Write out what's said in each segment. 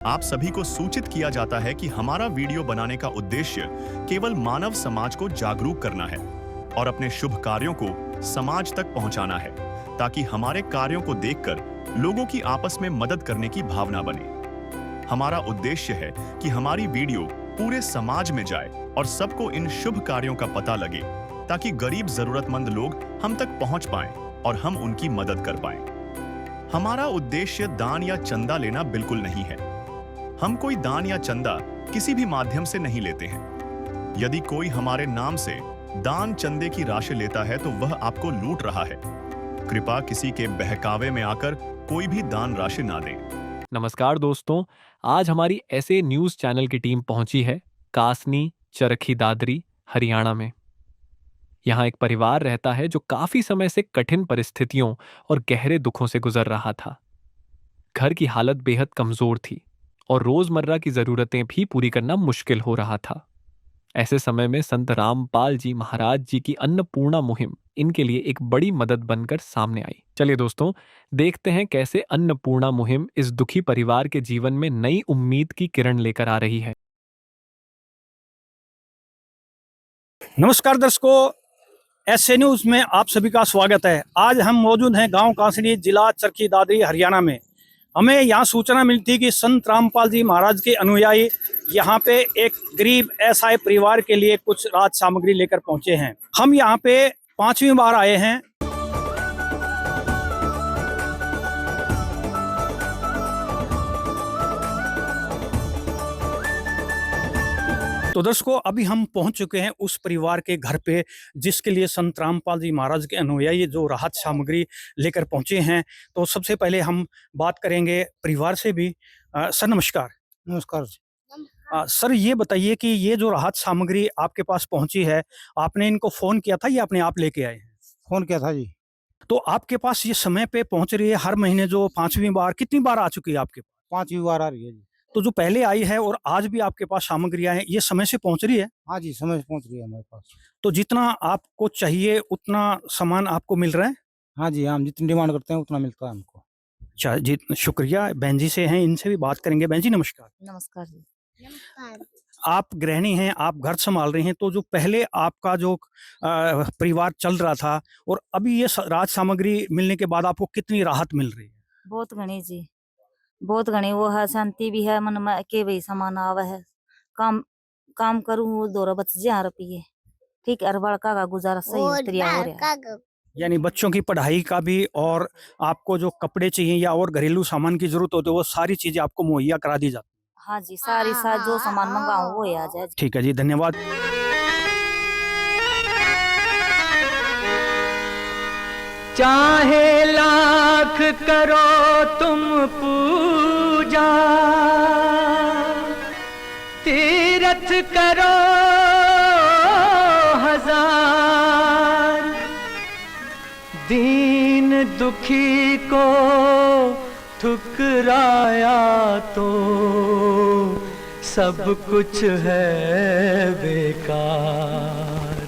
आप सभी को सूचित किया जाता है कि हमारा वीडियो बनाने का उद्देश्य केवल मानव समाज को जागरूक करना है और अपने शुभ कार्यों को समाज तक पहुंचाना है, ताकि हमारे कार्यों को देखकर लोगों की आपस में मदद करने की भावना बने। हमारा उद्देश्य है कि हमारी वीडियो पूरे समाज में जाए और सबको इन शुभ कार्यों का पता लगे, ताकि गरीब जरूरतमंद लोग हम तक पहुंच पाएं और हम उनकी मदद कर पाएं। हमारा उद्देश्य दान या चंदा लेना बिल्कुल नहीं है। हम कोई दान या चंदा किसी भी माध्यम से नहीं लेते हैं। यदि कोई हमारे नाम से दान चंदे की राशि लेता है तो वह आपको लूट रहा है। कृपया किसी के बहकावे में आकर कोई भी दान राशि ना दें। नमस्कार दोस्तों, आज हमारी ऐसे न्यूज़ चैनल की टीम पहुंची है कासनी, चरखी दादरी, हरियाणा में। यहाँ एक परिवार रहता है जो काफी समय से कठिन परिस्थितियों और गहरे दुखों से गुजर रहा था। घर की हालत बेहद कमजोर थी और रोजमर्रा की जरूरतें भी पूरी करना मुश्किल हो रहा था। ऐसे समय में संत रामपाल जी महाराज जी की अन्नपूर्णा मुहिम इनके लिए एक बड़ी मदद बनकर सामने आई। चलिए दोस्तों, देखते हैं कैसे अन्नपूर्णा मुहिम इस दुखी परिवार के जीवन में नई उम्मीद की किरण लेकर आ रही है। नमस्कार दर्शकों, एसए न्यूज में आप सभी का स्वागत है। आज हम मौजूद हैं गांव कासनी, जिला चरखी दादरी, हरियाणा में। हमें यहाँ सूचना मिली थी कि संत रामपाल जी महाराज के अनुयायी यहाँ पे एक गरीब असहाय परिवार के लिए कुछ राहत सामग्री लेकर पहुंचे हैं। हम यहाँ पे 5वीं बार आए हैं। तो दर्शकों, अभी हम पहुंच चुके हैं उस परिवार के घर पे जिसके लिए संत रामपाल जी महाराज के अनुयायी जो राहत सामग्री लेकर पहुंचे हैं। तो सबसे पहले हम बात करेंगे परिवार से भी। सर नमस्कार। नमस्कार। सर ये बताइए कि ये जो राहत सामग्री आपके पास पहुंची है, आपने इनको फोन किया था या अपने आप लेके आए हैं? फोन किया था जी। तो आपके पास ये समय पे पहुंच रही है हर महीने, जो 5वीं बार, कितनी बार आ चुकी है आपके पास? 5वीं बार आ रही है जी। तो जो पहले आई है और आज भी आपके पास सामग्रियां हैं, ये समय से पहुंच रही है? हाँ जी, समय से पहुंच रही है हमारे पास। तो जितना आपको चाहिए उतना सामान आपको मिल रहा है? हाँ जी, हम जितनी डिमांड करते हैं उतना मिलता है हमको। अच्छा जी, शुक्रिया। बहन जी से हैं, इनसे भी बात करेंगे। बहन जी नमस्कार। नमस्कार जी। नमस्कार। आप गृहिणी हैं, आप घर संभाल रही हैं, तो जो पहले आपका जो परिवार चल रहा था और अभी ये राहत सामग्री मिलने के बाद आपको कितनी राहत मिल रही है? बहुत घनी जी, बहुत घनी वो है, शांति भी है मन में के भाई सामान आवे है। काम काम करूं वो दौरा बच जा रुपये, ठीक है, बड़का का गुजारा सही तरिया हो रहा है। यानी बच्चों की पढ़ाई का भी, और आपको जो कपड़े चाहिए या और घरेलू सामान की जरूरत होती है, वो सारी चीजें आपको मुहैया करा दी जाती है। हाँ जी, सारी जो सामान मंगाऊं वो आ जाए। ठीक है जी, धन्यवाद। चाहे लाख करो तुम पूजा, तीरथ करो हजार, दीन दुखी को ठुकराया तो सब कुछ है बेकार।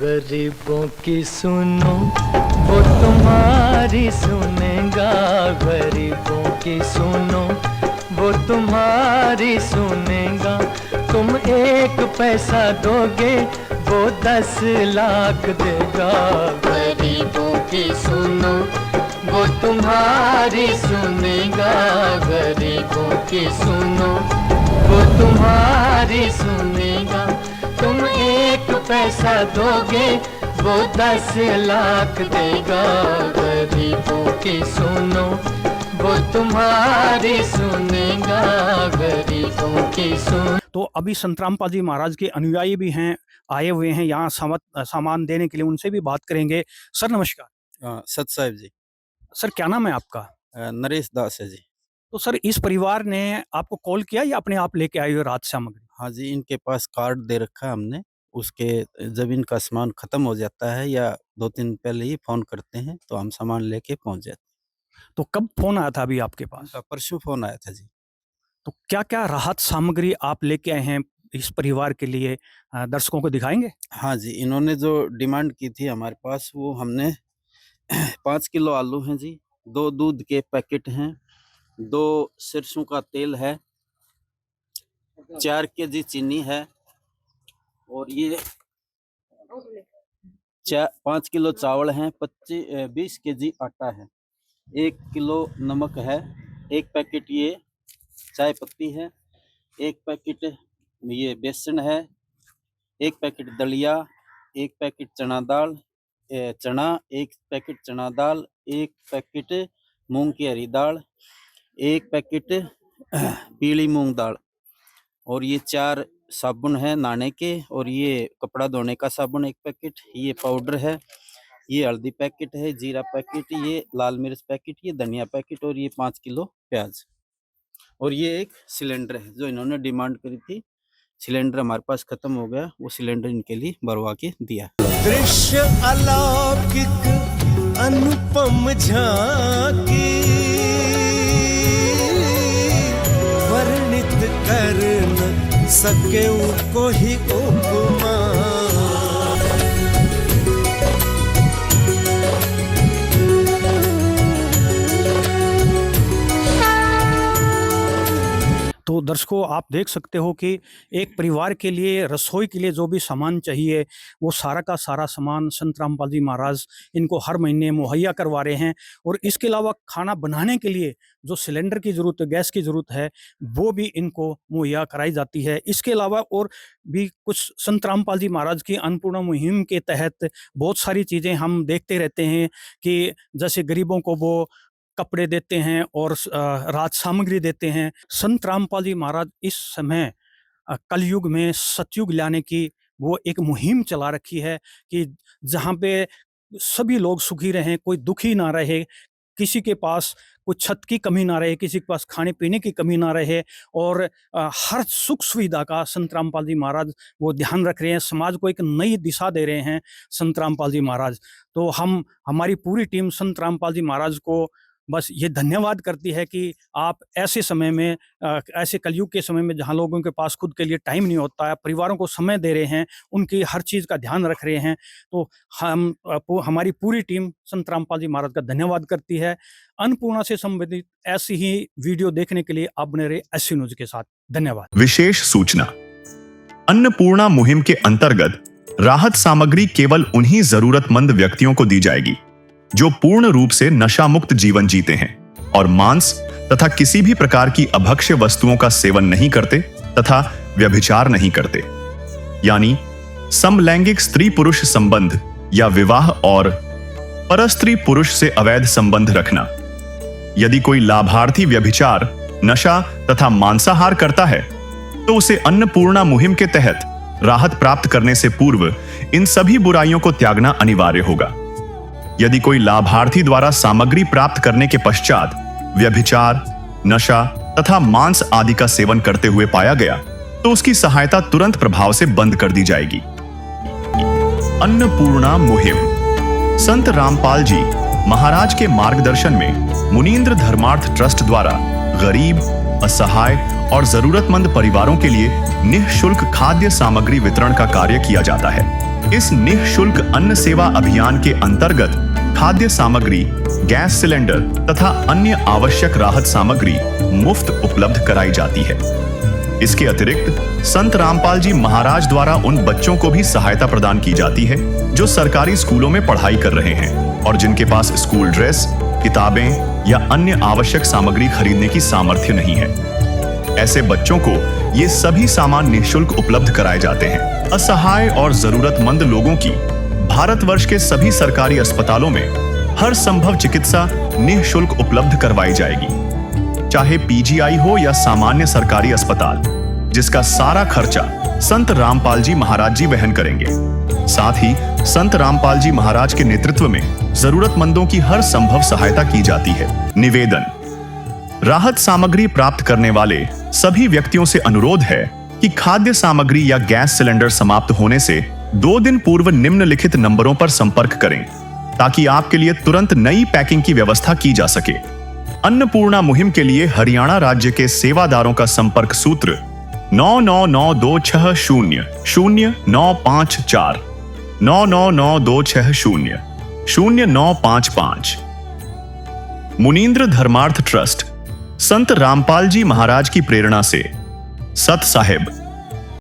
गरीबों की सुनो वो तुम्हारी सुनेगा, गरीबों की सुनो वो तुम्हारी सुनेगा। तुम 1 पैसा दोगे वो 10 लाख देगा। गरीबों की सुनो वो तुम्हारी सुनेगा, गरीबों की सुनो वो तुम्हारी सुनेगा। तुम 1 पैसा दोगे वो 10 लाख देगा। गरीबों की सुनो वो तुम्हारी सुनेगा, गरीबों की सुन। तो अभी संत रामपाल जी महाराज के अनुयायी भी हैं, आए हुए हैं यहाँ सामान देने के लिए, उनसे भी बात करेंगे। सर नमस्कार। सत साहिब जी। सर क्या नाम है आपका? नरेश दास है जी। तो सर इस परिवार ने आपको कॉल किया या अपने आप लेके आए हो राहत सामग्री? हाँ जी, इनके पास कार्ड दे रखा है हमने। उसके जब इनका सामान खत्म हो जाता है या 2 दिन पहले ही फोन करते हैं तो हम सामान लेके पहुंच जाते हैं। तो कब फोन आया था अभी आपके पास? परसों फोन आया था जी। तो क्या क्या राहत सामग्री आप लेके आए हैं इस परिवार के लिए, दर्शकों को दिखाएंगे? हाँ जी, इन्होंने जो डिमांड की थी हमारे पास वो हमने 5 किलो आलू हैं जी, 2 दूध के पैकेट हैं, 2 सरसों का तेल है, 4 केजी चीनी है, और ये 5 किलो चावल है, 20 केजी आटा है, 1 किलो नमक है, 1 पैकेट ये चाय पत्ती है, 1 पैकेट ये बेसन है, 1 पैकेट दलिया, 1 पैकेट चना, 1 पैकेट चना दाल, 1 पैकेट मूंग की हरी दाल, 1 पैकेट पीली मूंग दाल, और ये 4 साबुन है नहाने के, और ये कपड़ा धोने का साबुन 1 पैकेट, ये पाउडर है, ये हल्दी पैकेट है, जीरा पैकेट, ये लाल मिर्च पैकेट, ये धनिया पैकेट, और ये 5 किलो प्याज, और ये एक सिलेंडर है जो इन्होंने डिमांड करी थी। सिलेंडर हमारे पास खत्म हो गया, वो सिलेंडर इनके लिए भरवा के दिया। दृश्य अलौकिक अनुपम झांकी वर्णित कर न सके कोई उपमा। तो दर्शकों, आप देख सकते हो कि एक परिवार के लिए रसोई के लिए जो भी सामान चाहिए वो सारा का सारा सामान संत रामपाल जी महाराज इनको हर महीने मुहैया करवा रहे हैं। और इसके अलावा खाना बनाने के लिए जो सिलेंडर की ज़रूरत है, गैस की ज़रूरत है, वो भी इनको मुहैया कराई जाती है। इसके अलावा और भी कुछ संत रामपाल जी महाराज की अन्नपूर्णा मुहिम के तहत बहुत सारी चीज़ें हम देखते रहते हैं कि जैसे गरीबों को वो कपड़े देते हैं और राज सामग्री देते हैं। संत रामपाल जी महाराज इस समय कलयुग में सतयुग लाने की वो एक मुहिम चला रखी है कि जहाँ पे सभी लोग सुखी रहें, कोई दुखी ना रहे, किसी के पास कुछ छत की कमी ना रहे, किसी के पास खाने पीने की कमी ना रहे, और हर सुख सुविधा का संत रामपाल जी महाराज वो ध्यान रख रहे हैं। समाज को एक नई दिशा दे रहे हैं संत रामपाल जी महाराज। तो हमारी पूरी टीम संत रामपाल जी महाराज को बस ये धन्यवाद करती है कि आप ऐसे समय में, ऐसे कलयुग के समय में जहाँ लोगों के पास खुद के लिए टाइम नहीं होता है, परिवारों को समय दे रहे हैं, उनकी हर चीज़ का ध्यान रख रहे हैं। तो हमारी पूरी टीम संत रामपाल जी महाराज का धन्यवाद करती है। अन्नपूर्णा से संबंधित ऐसी ही वीडियो देखने के लिए आप बने रहे SC न्यूज के साथ। धन्यवाद। विशेष सूचना, अन्नपूर्णा मुहिम के अंतर्गत राहत सामग्री केवल उन्हीं जरूरतमंद व्यक्तियों को दी जाएगी जो पूर्ण रूप से नशा मुक्त जीवन जीते हैं और मांस तथा किसी भी प्रकार की अभक्ष्य वस्तुओं का सेवन नहीं करते तथा व्यभिचार नहीं करते, यानी समलैंगिक स्त्री पुरुष संबंध या विवाह और परस्त्री पुरुष से अवैध संबंध रखना। यदि कोई लाभार्थी व्यभिचार, नशा तथा मांसाहार करता है तो उसे अन्नपूर्णा मुहिम के तहत राहत प्राप्त करने से पूर्व इन सभी बुराइयों को त्यागना अनिवार्य होगा। यदि कोई लाभार्थी द्वारा सामग्री प्राप्त करने के पश्चात व्यभिचार, नशा तथा मांस आदि का सेवन करते हुए पाया गया तो उसकी सहायता तुरंत प्रभाव से बंद कर दी जाएगी। अन्नपूर्णा मुहिम संत रामपाल जी महाराज के मार्गदर्शन में मुनींद्र धर्मार्थ ट्रस्ट द्वारा गरीब, असहाय और जरूरतमंद परिवारों के लिए निःशुल्क खाद्य सामग्री वितरण का कार्य किया जाता है। इस निःशुल्क अन्न सेवा अभियान के अंतर्गत खाद्य सामग्री, गैस सिलेंडर तथा अन्य आवश्यक राहत सामग्री मुफ्त उपलब्ध कराई जाती है। इसके अतिरिक्त संत रामपाल जी महाराज द्वारा उन बच्चों को भी सहायता प्रदान की जाती है जो सरकारी स्कूलों में पढ़ाई कर रहे हैं और जिनके पास स्कूल ड्रेस, किताबें या अन्य आवश्यक सामग्री खरीदने की सामर्थ्य नहीं है। ऐसे बच्चों को ये सभी सामान निःशुल्क उपलब्ध कराए जाते हैं। असहाय और जरूरतमंद लोगों की भारतवर्ष के सभी सरकारी अस्पतालों में हर संभव चिकित्सा निःशुल्क उपलब्ध करवाई जाएगी, चाहे PGI हो या सामान्य सरकारी अस्पताल, जिसका सारा खर्चा संत रामपाल जी महाराज जी वहन करेंगे। साथ ही संत रामपाल जी महाराज के नेतृत्व में जरूरतमंदों की हर संभव सहायता की जाती है। निवेदन, राहत सामग्री प्राप्त करने वाले सभी व्यक्तियों से अनुरोध है कि खाद्य सामग्री या गैस सिलेंडर समाप्त होने से 2 दिन पूर्व निम्नलिखित नंबरों पर संपर्क करें ताकि आपके लिए तुरंत नई पैकिंग की व्यवस्था की जा सके। अन्नपूर्णा मुहिम के लिए हरियाणा राज्य के सेवादारों का संपर्क सूत्र 9992600954 9992600955। मुनींद्र धर्मार्थ ट्रस्ट संत रामपाल जी महाराज की प्रेरणा से सत साहिब